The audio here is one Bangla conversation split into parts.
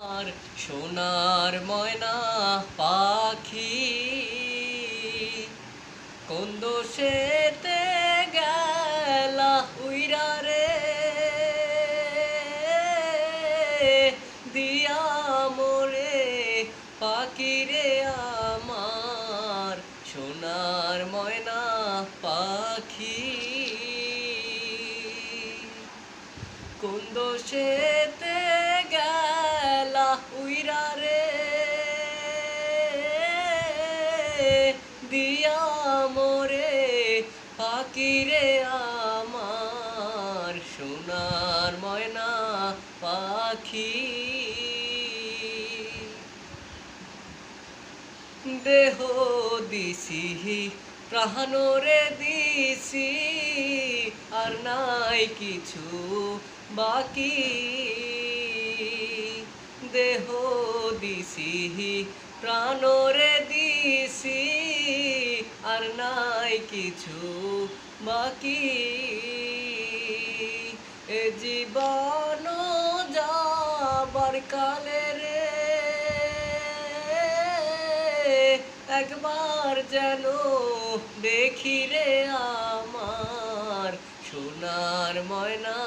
আর সোনার ময়না পাখি কোন দোষেতে গেলা উইরা রে দিয়া মোরে পাখি রে আমার সোনার ময়না পাখি কোন দোষেতে গেলা উইরা রে দিয়া মোরে পাখি রে আমার সোনার ময়না পাখি দেহ দিছি প্রাণরে দিছি আর নাই কিছু বাকি দেহ দিছি প্রাণরে দিছি আর নাই কিছু বাকি এ জীবন যাবার কালে রে একবার যেন দেখি রে আমার সোনার ময়না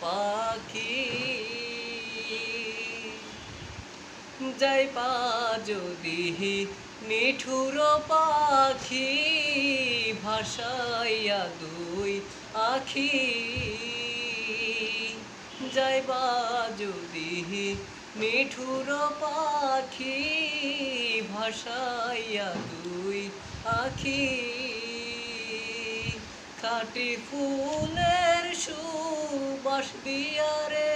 পাখি যাইবা যদি নিঠুর পাখি ভাসাইয়া দুই আখি যাইবা যদি নিঠুর পাখি ভাসাইয়া দুই আখি খাটি ফুলের সুবাস দিয়া রে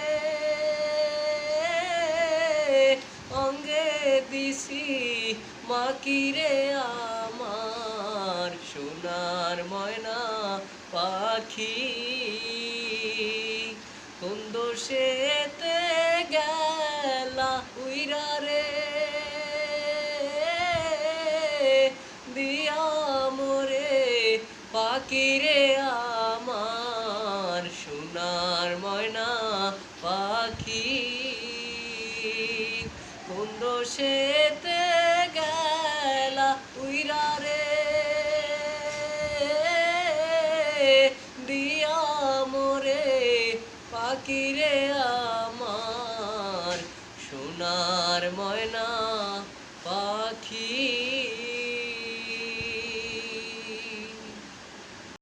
অঙ্গে দিছি মাকি রে আমার সোনার ময়না পাখি কোন দোষেতে গেলা উইরা রে দিয়া মোরে পাখি রে আমার সোনার ময়না পাখি কোন দোষেতে গেলা উইরা রে দিয়া মোরে পাখি রে আমার সোনার ময়না